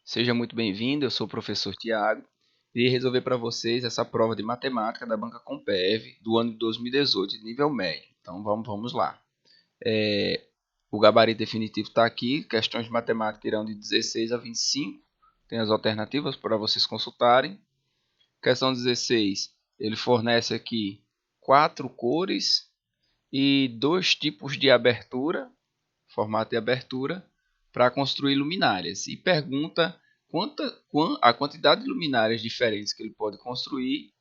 Seja muito bem-vindo, eu sou o professor Tiago e irei resolver para vocês essa prova de matemática da Banca Compev do ano de 2018, de nível médio. Então vamos lá. O gabarito definitivo está aqui, questões de matemática irão de 16 a 25, tem as alternativas para vocês consultarem. Questão 16, ele fornece aqui 4 cores e 2 tipos de abertura, formato de abertura, para construir luminárias e pergunta a quantidade de luminárias diferentes que ele pode construir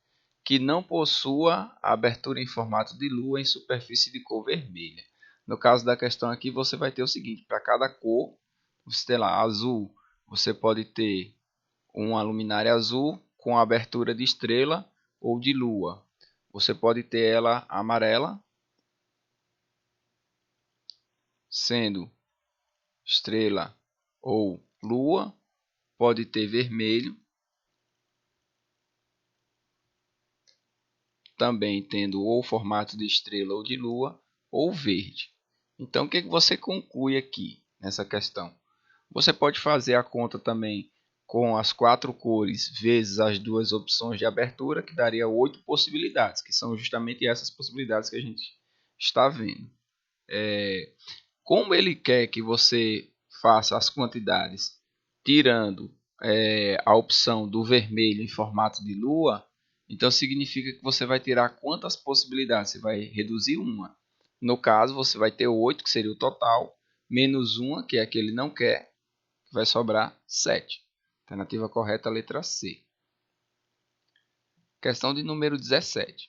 que não possua a abertura em formato de lua em superfície de cor vermelha. No caso da questão aqui, você vai ter o seguinte: para cada cor, você tem lá azul, você pode ter uma luminária azul com abertura de estrela ou de lua. Você pode ter ela amarela, sendo estrela ou lua, pode ter vermelho, também tendo ou formato de estrela ou de lua, ou verde. Então, o que você conclui aqui nessa questão? Você pode fazer a conta também com as 4 cores vezes as 2 opções de abertura, que daria 8 possibilidades, que são justamente essas possibilidades que a gente está vendo. Como ele quer que você faça as quantidades tirando a opção do vermelho em formato de lua, então significa que você vai tirar quantas possibilidades? Você vai reduzir uma. No caso, você vai ter 8, que seria o total, menos uma, que é a que ele não quer, vai sobrar 7. Alternativa correta, a letra C. Questão de número 17.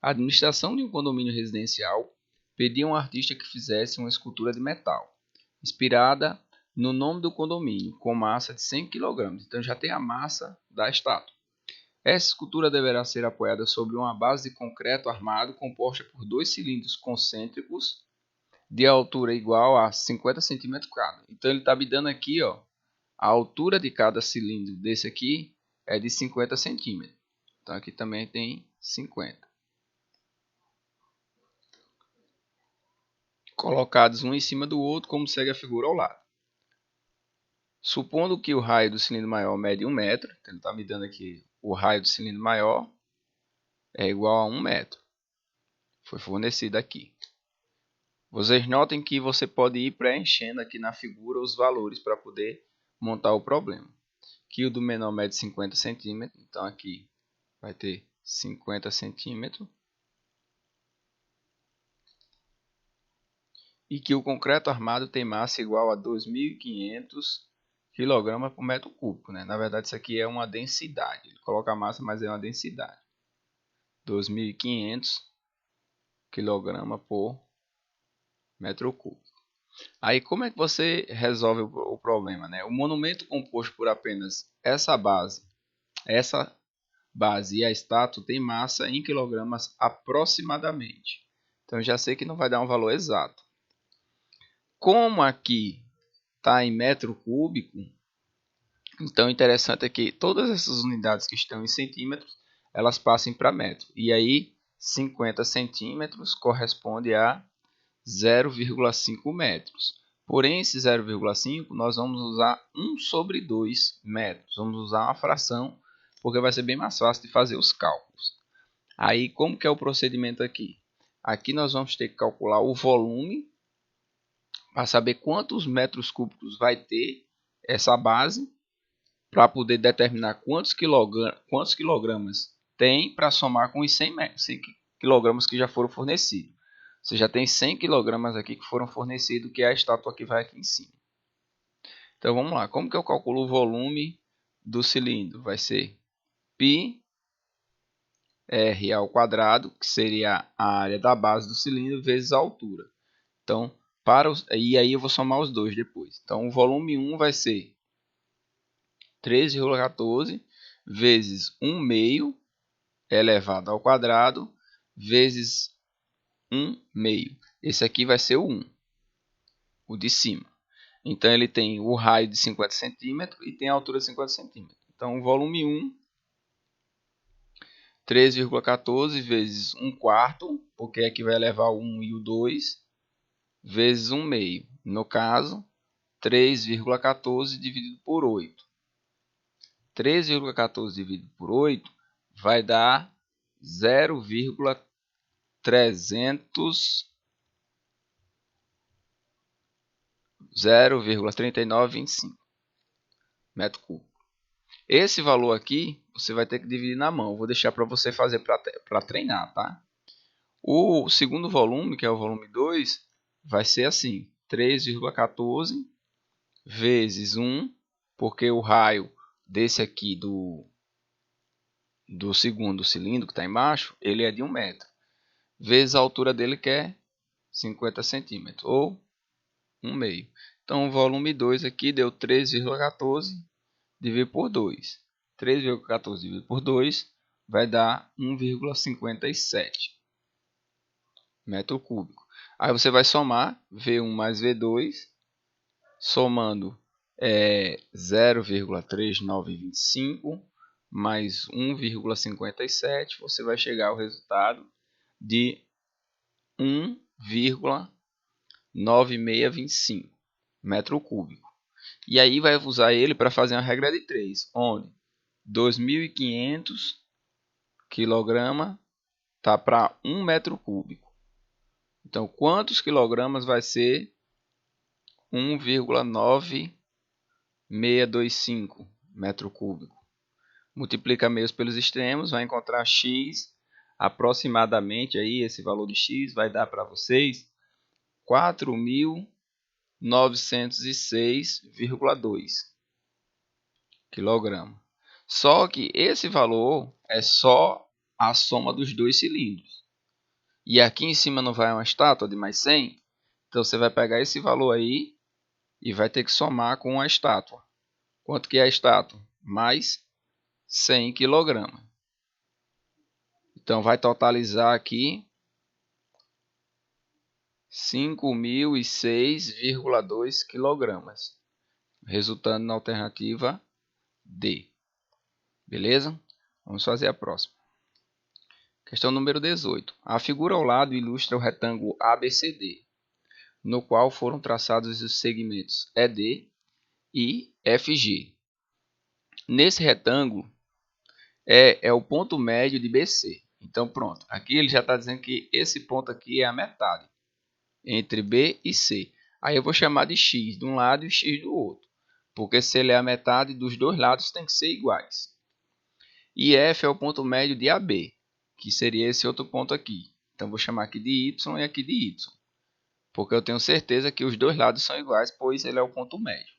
A administração de um condomínio residencial pedia a um artista que fizesse uma escultura de metal, inspirada no nome do condomínio, com massa de 100 kg. Então já tem a massa da estátua. Essa escultura deverá ser apoiada sobre uma base de concreto armado composta por 2 cilindros concêntricos de altura igual a 50 cm cada. Então ele está me dando aqui, ó, a altura de cada cilindro desse aqui é de 50 cm. Então aqui também tem 50. Colocados um em cima do outro, como segue a figura ao lado. Supondo que o raio do cilindro maior mede 1 metro, então ele está me dando aqui o raio do cilindro maior é igual a 1 metro. Foi fornecido aqui. Vocês notem que você pode ir preenchendo aqui na figura os valores para poder montar o problema. Que o do menor mede 50 centímetros, então aqui vai ter 50 centímetros. E que o concreto armado tem massa igual a 2.500 kg por metro cúbico, né? Na verdade, isso aqui é uma densidade. Ele coloca a massa, mas é uma densidade. 2.500 kg por metro cúbico. Aí, como é que você resolve o problema, né? O monumento composto por apenas essa base e a estátua tem massa em quilogramas aproximadamente. Então, já sei que não vai dar um valor exato. Como aqui está em metro cúbico, então o interessante é que todas essas unidades que estão em centímetros, elas passem para metro. E aí 50 centímetros corresponde a 0,5 metros. Porém, esse 0,5 nós vamos usar 1 sobre 2 metros. Vamos usar uma fração, porque vai ser bem mais fácil de fazer os cálculos. Aí, como que é o procedimento aqui? Aqui nós vamos ter que calcular o volume para saber quantos metros cúbicos vai ter essa base, para poder determinar quantos quilogramas tem para somar com os 100 quilogramas que já foram fornecidos. Você já tem 100 quilogramas aqui que foram fornecidos, que é a estátua que vai aqui em cima. Então vamos lá, como que eu calculo o volume do cilindro? Vai ser πr ao quadrado, que seria a área da base do cilindro, vezes a altura. Então, e aí eu vou somar os dois depois. Então, o volume 1 vai ser 3,14 vezes 1 meio elevado ao quadrado vezes 1 meio. Esse aqui vai ser o 1, o de cima. Então, ele tem o raio de 50 centímetros e tem a altura de 50 centímetros. Então, o volume 1, 3,14 vezes 1 quarto, porque aqui vai levar o 1 e o 2, vezes 1 meio. No caso, 3,14 dividido por 8. 3,14 dividido por 8 vai dar 0,3925 metro cúbico. Esse valor aqui você vai ter que dividir na mão. Vou deixar para você fazer para treinar, tá? O segundo volume, que é o volume 2, vai ser assim: 3,14 vezes 1, porque o raio desse aqui do segundo cilindro que está embaixo, ele é de 1 metro, vezes a altura dele, que é 50 centímetros, ou 1/2. Então o volume 2 aqui deu 3,14 dividido por 2. 3,14 dividido por 2 vai dar 1,57 metro cúbico. Aí você vai somar V1 mais V2, somando 0,3925 mais 1,57, você vai chegar ao resultado de 1,9625 metro cúbico. E aí vai usar ele para fazer uma regra de 3, onde 2.500 kg está para 1 metro cúbico. Então, quantos quilogramas vai ser 1,9625 metro cúbico? Multiplica meios pelos extremos, vai encontrar x, aproximadamente aí esse valor de x vai dar para vocês 4.906,2 kg. Só que esse valor é só a soma dos dois cilindros. E aqui em cima não vai uma estátua de mais 100? Então você vai pegar esse valor aí e vai ter que somar com a estátua. Quanto que é a estátua? Mais 100 kg. Então vai totalizar aqui 5.006,2 kg, resultando na alternativa D. Beleza? Vamos fazer a próxima. Questão número 18. A figura ao lado ilustra o retângulo ABCD, no qual foram traçados os segmentos ED e FG. Nesse retângulo é o ponto médio de BC. Então pronto, aqui ele já está dizendo que esse ponto aqui é a metade entre B e C. Aí eu vou chamar de X de um lado e X do outro, porque se ele é a metade, dos dois lados tem que ser iguais. E F é o ponto médio de AB, que seria esse outro ponto aqui. Então vou chamar aqui de Y e aqui de Y, porque eu tenho certeza que os dois lados são iguais, pois ele é o ponto médio.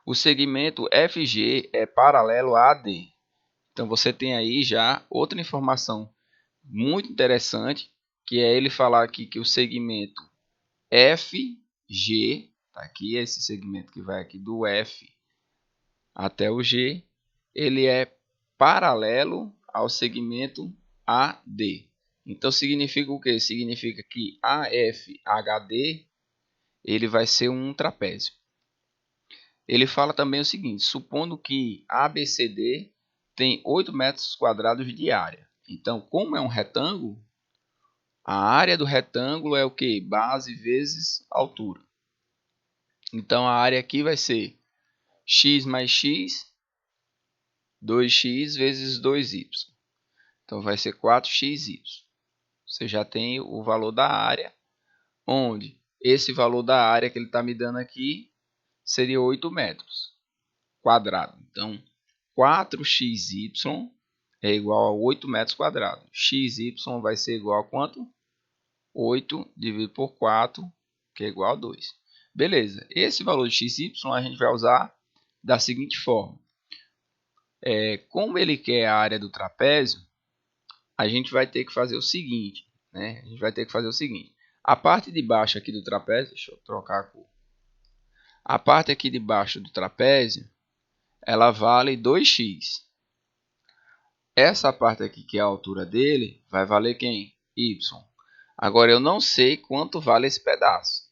O segmento FG é paralelo a AD. Então você tem aí já outra informação muito interessante, que é ele falar aqui que o segmento FG, tá aqui esse segmento que vai aqui do F até o G, ele é paralelo ao segmento AD. Então significa o quê? Significa que AFHD ele vai ser um trapézio. Ele fala também o seguinte: supondo que ABCD tem 8 metros quadrados de área. Então, como é um retângulo, a área do retângulo é o que? Base vezes altura. Então, a área aqui vai ser x mais x, 2x vezes 2y. Então, vai ser 4xy. Você já tem o valor da área, onde esse valor da área que ele está me dando aqui seria 8 metros quadrados. Então, 4xy é igual a 8 metros quadrados. Xy vai ser igual a quanto? 8 dividido por 4, que é igual a 2. Beleza, esse valor de xy a gente vai usar da seguinte forma. Como ele quer a área do trapézio, a gente vai ter que fazer o seguinte. A parte de baixo aqui do trapézio, deixa eu trocar a cor. A parte aqui de baixo do trapézio, ela vale 2x. Essa parte aqui, que é a altura dele, vai valer quem? Y. Agora, eu não sei quanto vale esse pedaço.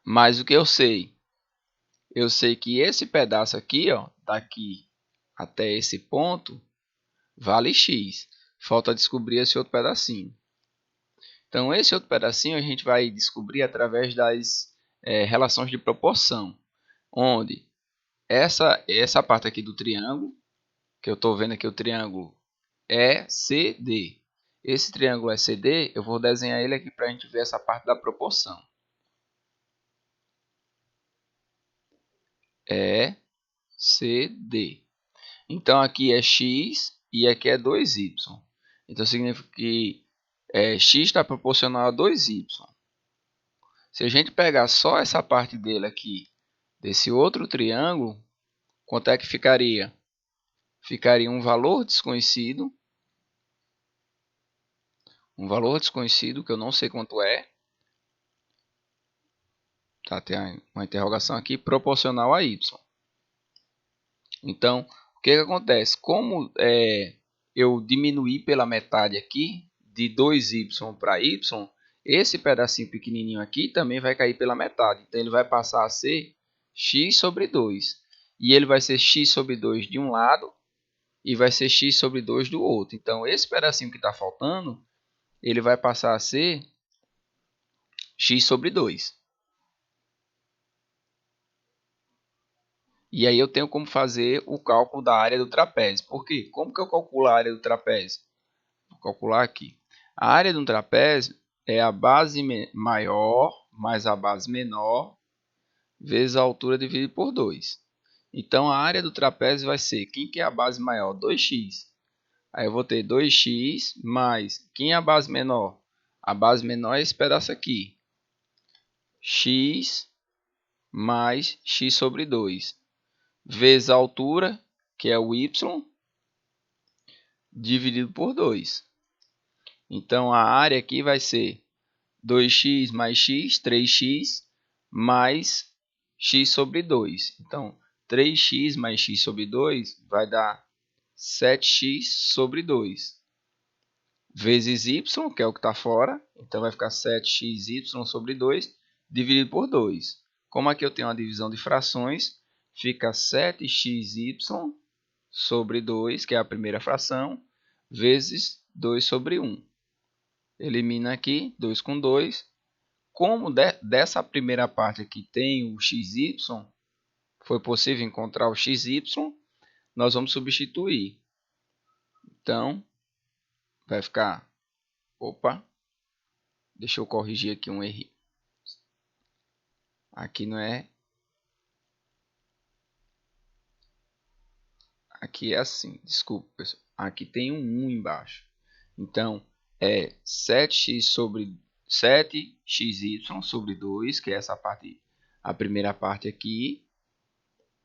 Mas o que eu sei? Eu sei que esse pedaço aqui, ó, daqui até esse ponto, vale x. Falta descobrir esse outro pedacinho. Então, esse outro pedacinho a gente vai descobrir através das relações de proporção, onde essa parte aqui do triângulo, que eu estou vendo aqui o triângulo é CD. Esse triângulo é CD, eu vou desenhar ele aqui para a gente ver essa parte da proporção. É CD. Então aqui é x e aqui é 2y. Então significa que x está proporcional a 2y. Se a gente pegar só essa parte dele aqui, desse outro triângulo, quanto é que ficaria? Ficaria um valor desconhecido que eu não sei quanto é. Tá, tem uma interrogação aqui, proporcional a y. Então, o que acontece? Como eu diminuí pela metade aqui, de 2y para y, esse pedacinho pequenininho aqui também vai cair pela metade. Então, ele vai passar a ser x sobre 2. E ele vai ser x sobre 2 de um lado e vai ser x sobre 2 do outro. Então, esse pedacinho que está faltando, ele vai passar a ser x sobre 2. E aí eu tenho como fazer o cálculo da área do trapézio. Por quê? Como que eu calculo a área do trapézio? Vou calcular aqui. A área de um trapézio é a base maior mais a base menor vezes a altura dividido por 2. Então a área do trapézio vai ser, quem que é a base maior? 2x. Aí eu vou ter 2x mais, quem é a base menor? A base menor é esse pedaço aqui. X mais x sobre 2. Vezes a altura, que é o y, dividido por 2. Então, a área aqui vai ser 2x mais x, 3x, mais x sobre 2. Então, 3x mais x sobre 2 vai dar 7x sobre 2. Vezes y, que é o que está fora. Então, vai ficar 7xy sobre 2, dividido por 2. Como aqui eu tenho uma divisão de frações, fica 7xy sobre 2, que é a primeira fração, vezes 2 sobre 1. Elimina aqui, 2 com 2. Como dessa primeira parte aqui tem o xy, foi possível encontrar o xy, nós vamos substituir. Então, vai ficar... Opa! Deixa eu corrigir aqui um erro. Aqui não é... Aqui é assim, desculpa, pessoal. Aqui tem um 1 embaixo. Então, é 7xy sobre 7xy sobre 2, que é essa parte, a primeira parte aqui.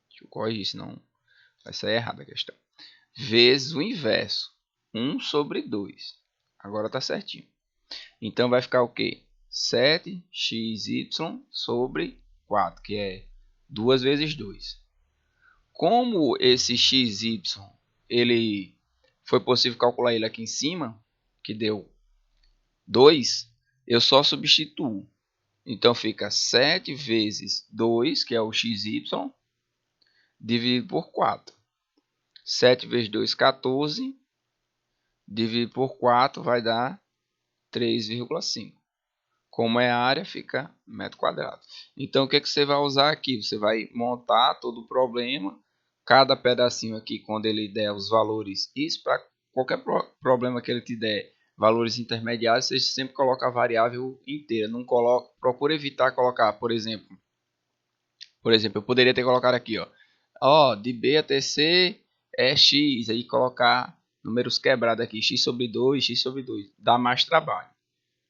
Deixa eu corrigir, senão vai sair errada a questão. Vezes o inverso, 1 sobre 2. Agora está certinho. Então, vai ficar o quê? 7xy sobre 4, que é 2 vezes 2. Como esse xy, ele foi possível calcular ele aqui em cima, que deu 2, eu só substituo. Então, fica 7 vezes 2, que é o xy, dividido por 4. 7 vezes 2, 14. Dividido por 4 vai dar 3,5. Como é a área, fica metro quadrado. Então, o que você vai usar aqui? Você vai montar todo o problema. Cada pedacinho aqui, quando ele der os valores, isso para qualquer problema que ele te der, valores intermediários, você sempre coloca a variável inteira. Não coloca, procura evitar colocar, por exemplo, eu poderia ter colocado aqui, ó, de B até C é x, aí colocar números quebrados aqui, x sobre 2, x sobre 2, dá mais trabalho.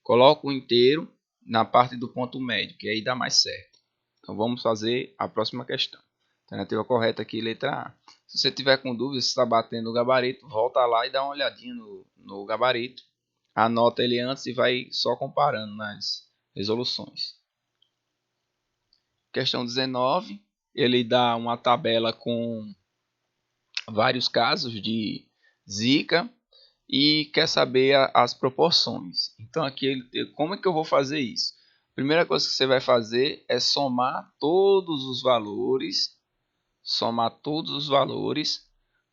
Coloca o inteiro na parte do ponto médio, que aí dá mais certo. Então vamos fazer a próxima questão. Alternativa correta aqui, letra A. Se você tiver com dúvida, se está batendo o gabarito, volta lá e dá uma olhadinha no gabarito. Anota ele antes e vai só comparando nas resoluções. Questão 19, ele dá uma tabela com vários casos de Zika e quer saber as proporções. Então aqui, como é que eu vou fazer isso? A primeira coisa que você vai fazer é somar todos os valores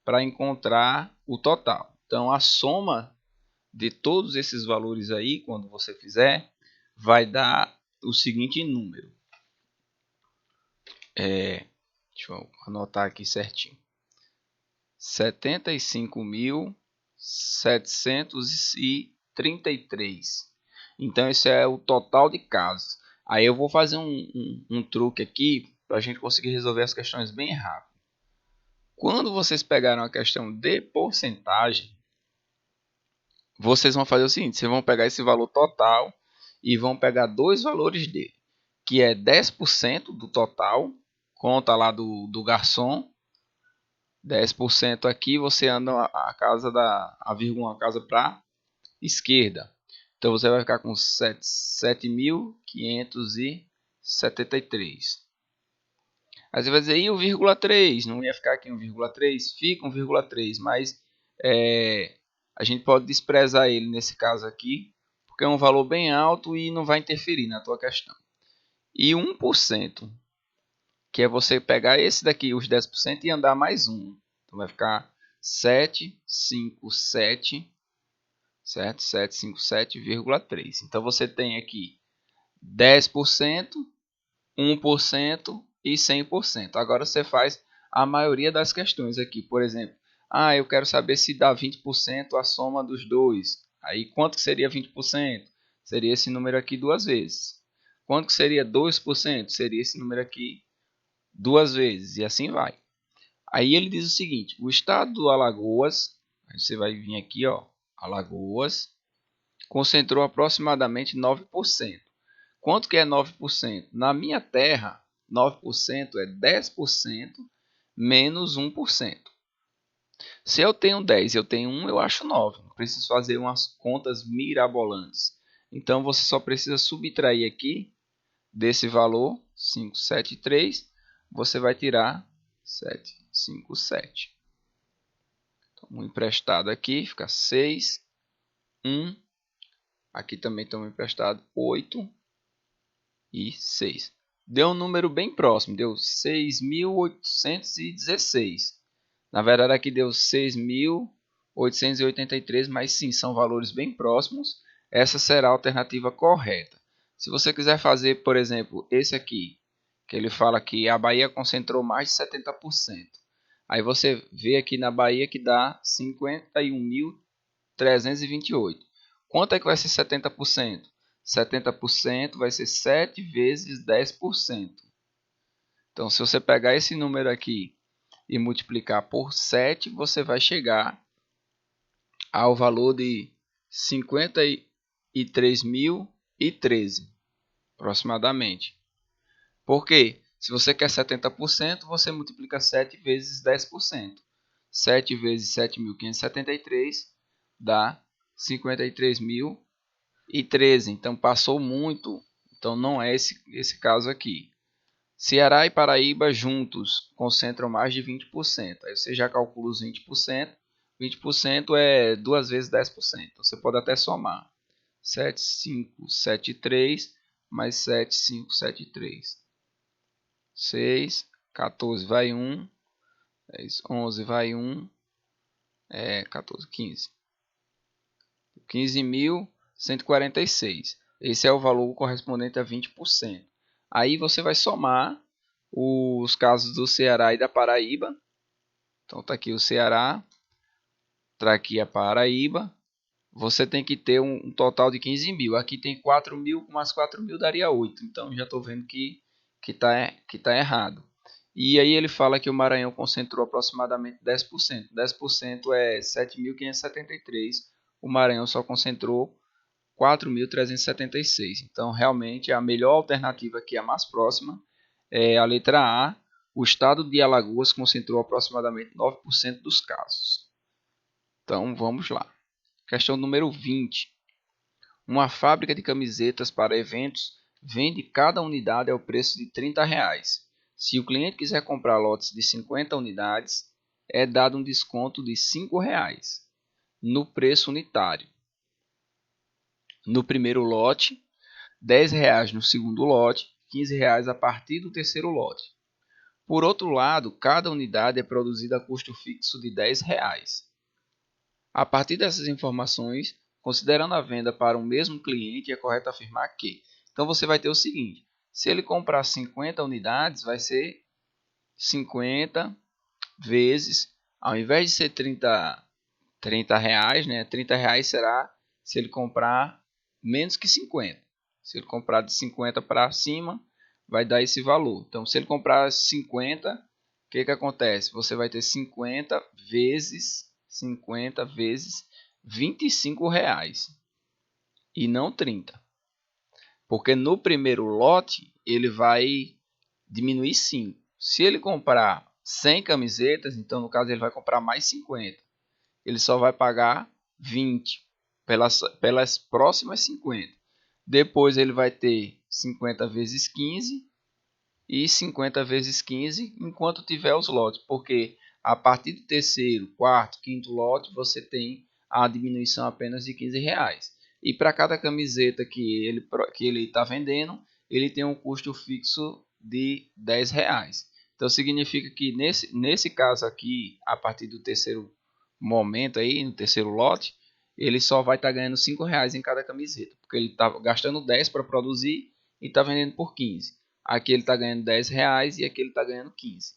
para encontrar o total. Então a soma de todos esses valores aí, quando você fizer, vai dar o seguinte número. Deixa eu anotar aqui certinho. 75.733. Então esse é o total de casos. Aí eu vou fazer um truque aqui para a gente conseguir resolver as questões bem rápido. Quando vocês pegaram a questão de porcentagem, vocês vão fazer o seguinte: vocês vão pegar esse valor total e vão pegar dois valores dele, que é 10% do total, conta lá do garçom. 10% aqui, você anda a vírgula, a casa para esquerda. Então você vai ficar com 7.573. Aí você vai dizer, e o vírgula 3? Não ia ficar aqui 1,3? Fica 1,3, mas a gente pode desprezar ele nesse caso aqui, porque é um valor bem alto e não vai interferir na tua questão. E 1%, que é você pegar esse daqui, os 10%, e andar mais um. Então vai ficar 757, certo? 757,3. Então você tem aqui 10%, 1% e 100%. Agora você faz a maioria das questões aqui. Por exemplo, eu quero saber se dá 20% a soma dos dois. Aí quanto que seria 20%? Seria esse número aqui duas vezes. Quanto que seria 2%? Seria esse número aqui duas vezes. E assim vai. Aí ele diz o seguinte: o estado do Alagoas, aí você vai vir aqui, ó, Alagoas, concentrou aproximadamente 9%. Quanto que é 9%? Na minha terra, 9% é 10% menos 1%. Se eu tenho 10 e eu tenho 1, eu acho 9. Não preciso fazer umas contas mirabolantes. Então você só precisa subtrair aqui desse valor, 573, você vai tirar 757. Então, um emprestado aqui fica 6, 1. Aqui também estamos emprestados 8 e 6. Deu um número bem próximo, deu 6.816. Na verdade aqui deu 6.883, mas sim, são valores bem próximos. Essa será a alternativa correta. Se você quiser fazer, por exemplo, esse aqui, que ele fala que a Bahia concentrou mais de 70%. Aí você vê aqui na Bahia que dá 51.328. Quanto é que vai ser 70%? 70% vai ser 7 vezes 10%. Então, se você pegar esse número aqui e multiplicar por 7, você vai chegar ao valor de 53.013, aproximadamente. Por quê? Se você quer 70%, você multiplica 7 vezes 10%. 7 vezes 7.573 dá 53.013. Então passou muito. Então não é esse caso aqui. Ceará e Paraíba juntos concentram mais de 20%. Aí você já calcula os 20%. 20% é 2 vezes 10%. Você pode até somar. 7.573 mais 7.573. 6, 14 vai 1, 10, 11 vai 1, 14, 15. 15.146. Esse é o valor correspondente a 20%. Aí você vai somar os casos do Ceará e da Paraíba. Então está aqui o Ceará, está aqui a Paraíba. Você tem que ter um total de 15 mil. Aqui tem 4 mil, mais 4 mil daria 8. Então já estou vendo que tá errado. E aí ele fala que o Maranhão concentrou aproximadamente 10%. 10% é 7.573. O Maranhão só concentrou 4.376. Então, realmente, a melhor alternativa aqui, a mais próxima, é a letra A. O estado de Alagoas concentrou aproximadamente 9% dos casos. Então, vamos lá. Questão número 20. Uma fábrica de camisetas para eventos vende cada unidade ao preço de R$30. Se o cliente quiser comprar lotes de 50 unidades, é dado um desconto de R$5 no preço unitário. No primeiro lote, R$10 no segundo lote, R$15 a partir do terceiro lote. Por outro lado, cada unidade é produzida a custo fixo de R$10. A partir dessas informações, considerando a venda para um mesmo cliente, é correto afirmar que... Então você vai ter o seguinte: se ele comprar 50 unidades, vai ser 50 vezes, ao invés de ser 30 reais, né? 30 reais será se ele comprar menos que 50. Se ele comprar de 50 para cima, vai dar esse valor. Então, se ele comprar 50, o que acontece? Você vai ter 50 vezes 25 reais e não 30. Porque no primeiro lote ele vai diminuir 5. Se ele comprar 100 camisetas, então no caso ele vai comprar mais 50. Ele só vai pagar 20 pelas próximas 50. Depois ele vai ter 50 vezes 15 e 50 vezes 15 enquanto tiver os lotes, porque a partir do terceiro, quarto, quinto lote você tem a diminuição apenas de 15 reais. E para cada camiseta que ele está vendendo, ele tem um custo fixo de 10 reais. Então significa que nesse caso aqui, a partir do terceiro momento aí, no terceiro lote, ele só vai estar ganhando 5 reais em cada camiseta, porque ele está gastando 10 para produzir e está vendendo por 15. Aqui ele está ganhando 10 reais e aqui ele está ganhando 15.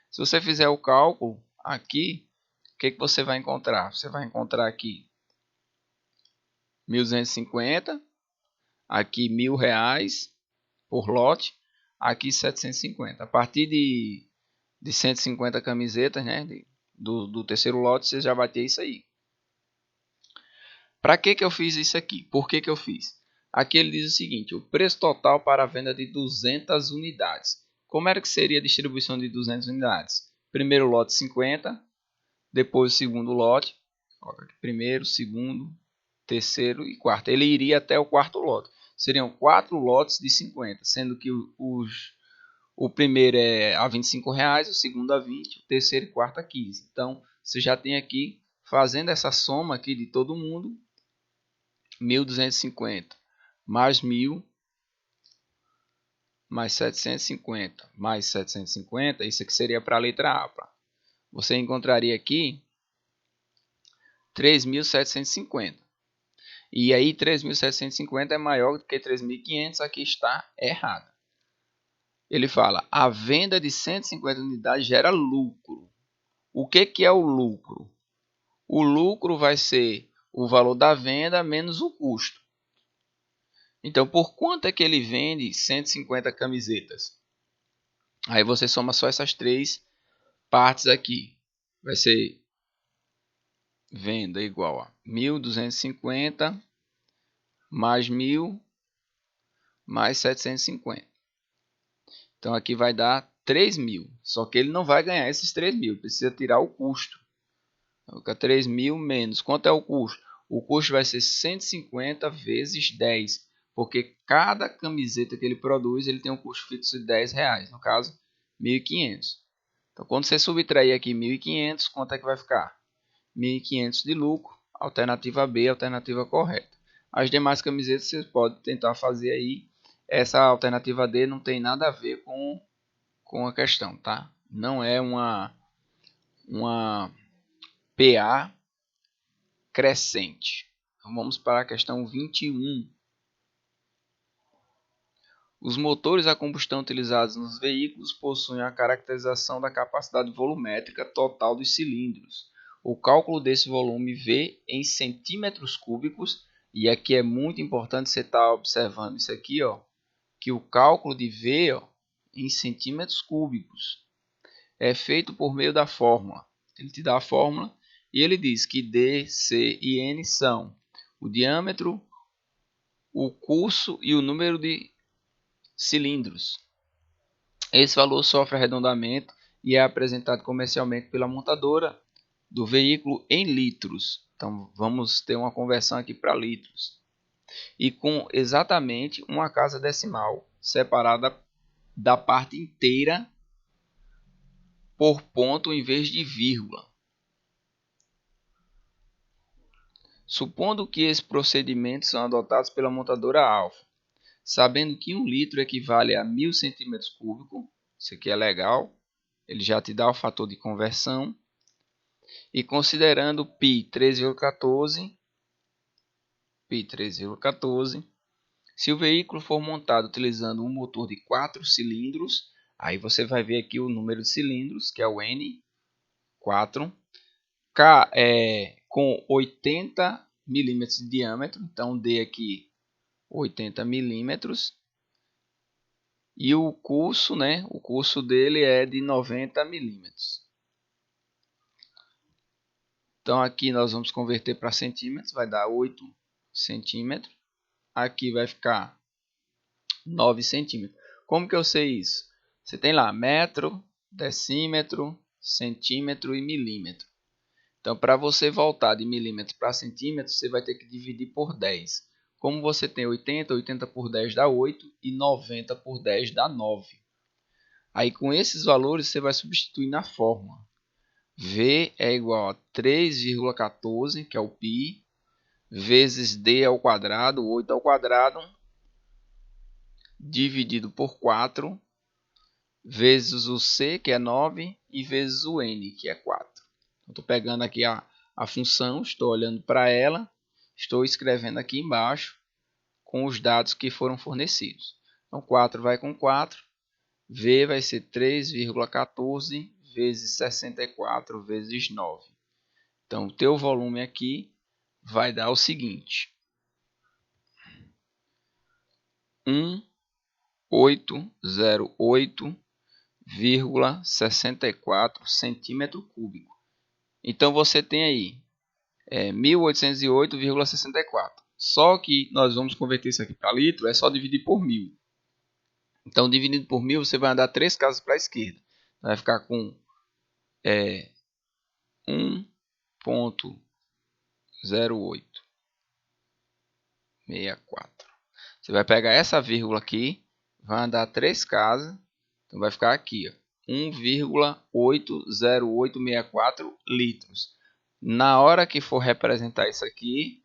Se você fizer o cálculo aqui, o que você vai encontrar? Você vai encontrar aqui 1.250, aqui R$ 1.000 por lote, aqui 750. A partir de 150 camisetas, né, do terceiro lote, você já vai ter isso aí. Para que eu fiz isso aqui? Por que eu fiz? Aqui ele diz o seguinte: o preço total para a venda de 200 unidades. Como era que seria a distribuição de 200 unidades? Primeiro lote 50, depois o segundo lote, primeiro, segundo, terceiro e quarto. Ele iria até o quarto lote. Seriam 4 lotes de 50, sendo que o primeiro é a R$ 25, o segundo a 20, o terceiro e quarto a 15. Então, você já tem aqui, fazendo essa soma aqui de todo mundo, 1.250 mais 1.000 mais 750 mais 750, isso aqui seria para a letra A. Você encontraria aqui 3.750. E aí 3.750 é maior do que 3.500, aqui está errado. Ele fala: a venda de 150 unidades gera lucro. O que é o lucro? O lucro vai ser o valor da venda menos o custo. Então, por quanto é que ele vende 150 camisetas? Aí você soma só essas três partes aqui. Vai ser venda igual a 1.250 mais 1.000 mais 750. Então aqui vai dar 3.000. Só que ele não vai ganhar esses 3.000. Precisa tirar o custo. Então, fica 3.000 menos. Quanto é o custo? O custo vai ser 150 vezes 10. Porque cada camiseta que ele produz, ele tem um custo fixo de 10 reais. No caso, 1.500. Então, quando você subtrair aqui 1.500, quanto é que vai ficar? 1.500 de lucro. Alternativa B, alternativa correta. As demais camisetas você pode tentar fazer aí. Essa alternativa D não tem nada a ver com a questão, tá? Não é uma PA crescente. Então, vamos para a questão 21. Os motores a combustão utilizados nos veículos possuem a caracterização da capacidade volumétrica total dos cilindros. O cálculo desse volume V em centímetros cúbicos, e aqui é muito importante você estar observando isso aqui, ó, que o cálculo de V, ó, em centímetros cúbicos é feito por meio da fórmula. Ele te dá a fórmula e ele diz que D, C e N são o diâmetro, o curso e o número de cilindros. Esse valor sofre arredondamento e é apresentado comercialmente pela montadora do veículo em litros. Então vamos ter uma conversão aqui para litros. E com exatamente uma casa decimal separada da parte inteira por ponto em vez de vírgula. Supondo que esses procedimentos são adotados pela montadora Alfa, sabendo que 1 litro equivale a 1.000 centímetros cúbicos, isso aqui é legal, ele já te dá o fator de conversão, e considerando π 3,14, se o veículo for montado utilizando um motor de 4 cilindros, Aí você vai ver aqui o número de cilindros, que é o N4, K com 80 milímetros de diâmetro, então D aqui 80 milímetros. E o curso, né? O curso dele é de 90 milímetros. Então aqui nós vamos converter para centímetros, vai dar 8 centímetros. Aqui vai ficar 9 centímetros. Como que eu sei isso? Você tem lá metro, decímetro, centímetro e milímetro. Então, para você voltar de milímetros para centímetros, você vai ter que dividir por 10. Como você tem 80, 80 por 10 dá 8 e 90 por 10 dá 9. Aí, com esses valores, você vai substituir na fórmula. V é igual a 3,14, que é o π, vezes d ao quadrado, 8 ao quadrado, dividido por 4, vezes o c, que é 9, e vezes o n, que é 4. Estou pegando aqui a função, estou olhando para ela, estou escrevendo aqui embaixo com os dados que foram fornecidos. Então, 4 vai com 4, V vai ser 3,14 vezes 64 vezes 9. Então, o teu volume aqui vai dar o seguinte: 1808,64 centímetro cúbico. Então, você tem aí 1808,64. Só que nós vamos converter isso aqui para litro, é só dividir por 1000. Então, dividido por 1000, você vai andar 3 casas para a esquerda. Vai ficar com 1,0864. Você vai pegar essa vírgula aqui, vai andar 3 casas, então vai ficar aqui, 1,80864 litros. Na hora que for representar isso aqui,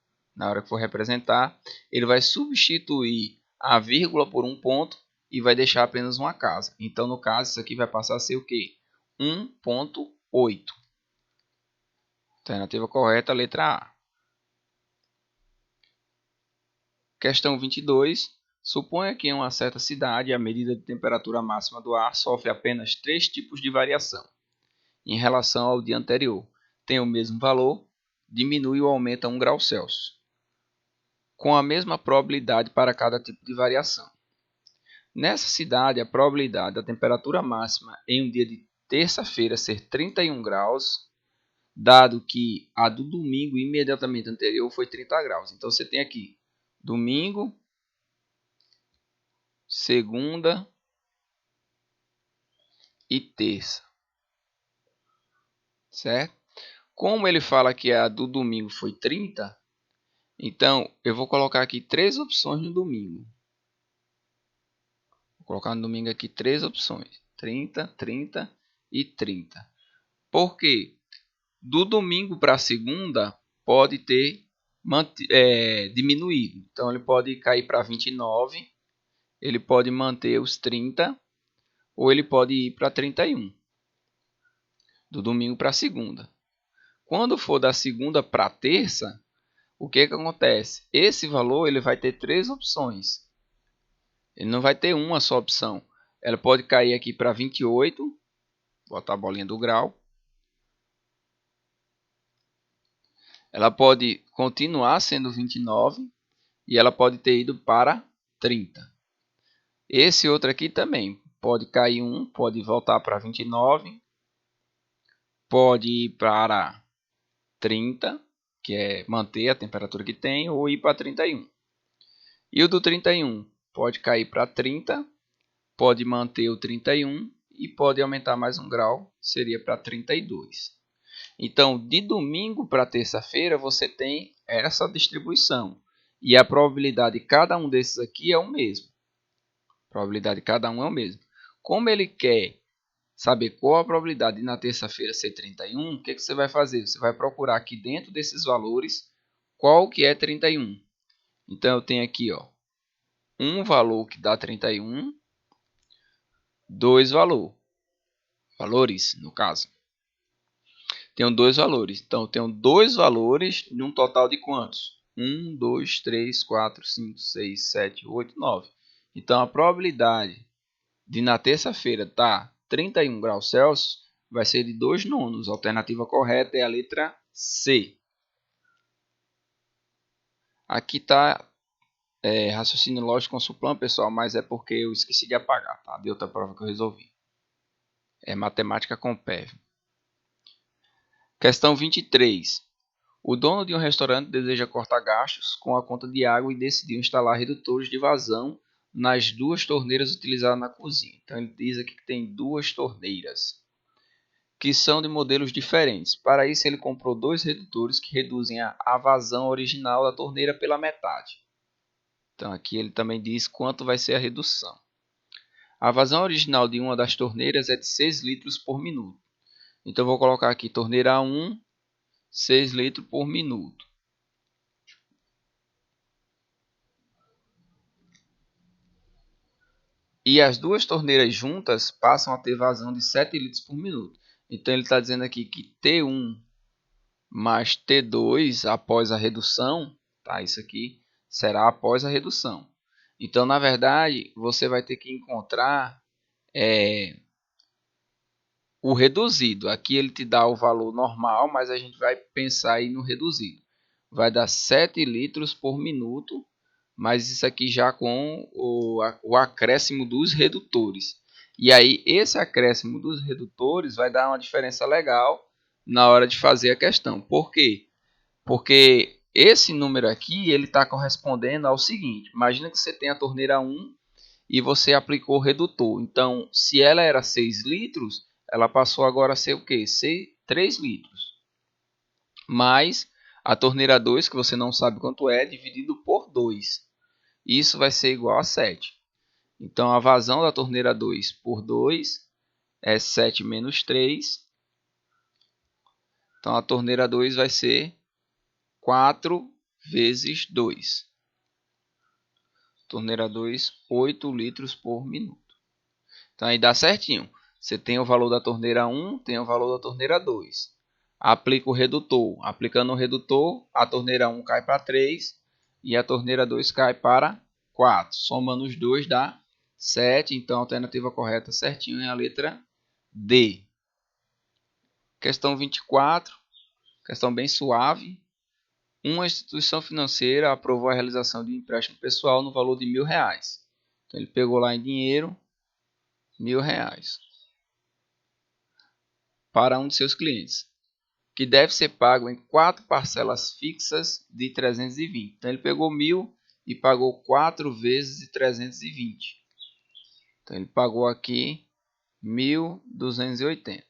ele vai substituir a vírgula por um ponto e vai deixar apenas uma casa. Então, no caso, isso aqui vai passar a ser o quê? 1,8. Alternativa correta, letra A. Questão 22. Suponha que em uma certa cidade a medida de temperatura máxima do ar sofre apenas 3 tipos de variação em relação ao dia anterior. Tem o mesmo valor, diminui ou aumenta 1 grau Celsius, com a mesma probabilidade para cada tipo de variação. Nessa cidade, a probabilidade da temperatura máxima em um dia de terça-feira ser 31 graus, dado que a do domingo imediatamente anterior foi 30 graus. Então, você tem aqui domingo, segunda e terça, certo? Como ele fala que a do domingo foi 30, então eu vou colocar aqui 3 opções no domingo. Vou colocar no domingo aqui 3 opções, 30, 30 e 30. Por quê? Do domingo para a segunda pode ter diminuído. Então ele pode cair para 29, ele pode manter os 30 ou ele pode ir para 31. Do domingo para a segunda. Quando for da segunda para a terça, o que acontece? Esse valor ele vai ter 3 opções. Ele não vai ter uma só opção. Ela pode cair aqui para 28, botar a bolinha do grau. Ela pode continuar sendo 29 e ela pode ter ido para 30. Esse outro aqui também pode cair um, pode voltar para 29, pode ir para 30, que é manter a temperatura que tem, ou ir para 31. E o do 31 pode cair para 30, pode manter o 31 e pode aumentar mais 1 grau, seria para 32. Então, de domingo para terça-feira, você tem essa distribuição. E a probabilidade de cada um desses aqui é o mesmo. A probabilidade de cada um é o mesmo. Como ele quer saber qual a probabilidade de na terça-feira ser 31, o que você vai fazer? Você vai procurar aqui dentro desses valores qual que é 31. Então, eu tenho aqui um valor que dá 31, dois valores, no caso. Tenho 2 valores. Então, eu tenho 2 valores de um total de quantos? 1, 2, 3, 4, 5, 6, 7, 8, 9. Então, a probabilidade de na terça-feira tá 31 graus Celsius, vai ser de 2/9. A alternativa correta é a letra C. Aqui tá raciocínio lógico com Suplan, pessoal, mas é porque eu esqueci de apagar, tá? De outra prova que eu resolvi. É matemática com PEV. Questão 23. O dono de um restaurante deseja cortar gastos com a conta de água e decidiu instalar redutores de vazão nas duas torneiras utilizadas na cozinha. Então ele diz aqui que tem duas torneiras, que são de modelos diferentes. Para isso ele comprou dois redutores que reduzem a vazão original da torneira pela metade. Então aqui ele também diz quanto vai ser a redução. A vazão original de uma das torneiras é de 6 litros por minuto. Então eu vou colocar aqui torneira 1, 6 litros por minuto. E as duas torneiras juntas passam a ter vazão de 7 litros por minuto. Então ele está dizendo aqui que T1 mais T2 após a redução, tá? Isso aqui será após a redução. Então, na verdade, você vai ter que encontrar o reduzido. Aqui ele te dá o valor normal, mas a gente vai pensar aí no reduzido. Vai dar 7 litros por minuto, mas isso aqui já com o acréscimo dos redutores. E aí esse acréscimo dos redutores vai dar uma diferença legal na hora de fazer a questão. Por quê? Porque esse número aqui ele está correspondendo ao seguinte. Imagina que você tem a torneira 1 e você aplicou o redutor. Então, se ela era 6 litros, ela passou agora a ser o quê? 3 litros. Mais a torneira 2, que você não sabe quanto é, dividido por 2. Isso vai ser igual a 7. Então, a vazão da torneira 2 por 2 é 7 menos 3. Então, a torneira 2 vai ser 4 vezes 2. Torneira 2, 8 litros por minuto. Então, aí dá certinho. Você tem o valor da torneira 1, tem o valor da torneira 2. Aplica o redutor. Aplicando o redutor, a torneira 1 cai para 3 e a torneira 2 cai para 4. Somando os dois dá 7. Então, a alternativa correta certinho é a letra D. Questão 24. Questão bem suave. Uma instituição financeira aprovou a realização de um empréstimo pessoal no valor de R$1.000. Então, ele pegou lá em dinheiro R$1.000 para um de seus clientes, que deve ser pago em 4 parcelas fixas de 320. Então, ele pegou 1.000 e pagou 4 vezes de 320. Então, ele pagou aqui 1.280.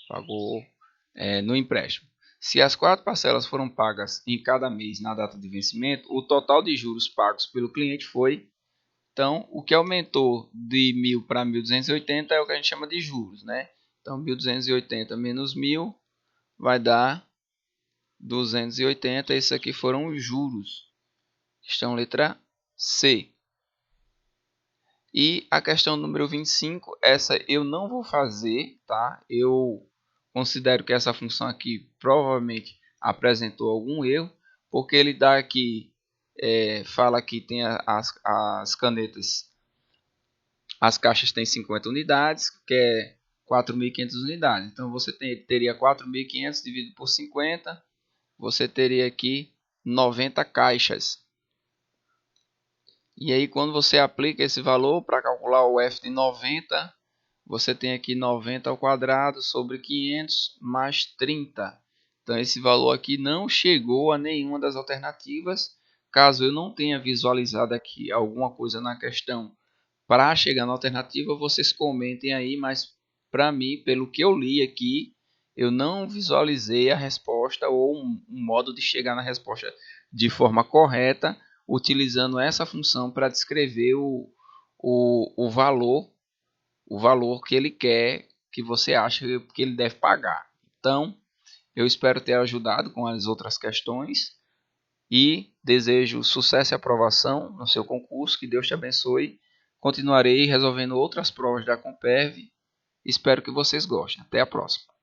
Pagou no empréstimo. Se as 4 parcelas foram pagas em cada mês na data de vencimento, o total de juros pagos pelo cliente foi... Então, o que aumentou de 1.000 para 1.280 é o que a gente chama de juros, né? Então, 1.280 menos 1.000 vai dar 280. Esses aqui foram os juros. Questão letra C. E a questão número 25, essa eu não vou fazer, tá? Eu considero que essa função aqui provavelmente apresentou algum erro, porque ele dá aqui, fala que tem as canetas, as caixas têm 50 unidades, que é 4.500 unidades. Então você teria 4.500 dividido por 50, você teria aqui 90 caixas. E aí quando você aplica esse valor para calcular o F de 90, você tem aqui 90 ao quadrado sobre 500 mais 30. Então esse valor aqui não chegou a nenhuma das alternativas. Caso eu não tenha visualizado aqui alguma coisa na questão para chegar na alternativa, vocês comentem aí, mas para mim, pelo que eu li aqui, eu não visualizei a resposta ou um modo de chegar na resposta de forma correta, utilizando essa função para descrever o valor que ele quer, que você acha que ele deve pagar. Então, eu espero ter ajudado com as outras questões e desejo sucesso e aprovação no seu concurso. Que Deus te abençoe. Continuarei resolvendo outras provas da Comperv. Espero que vocês gostem. Até a próxima.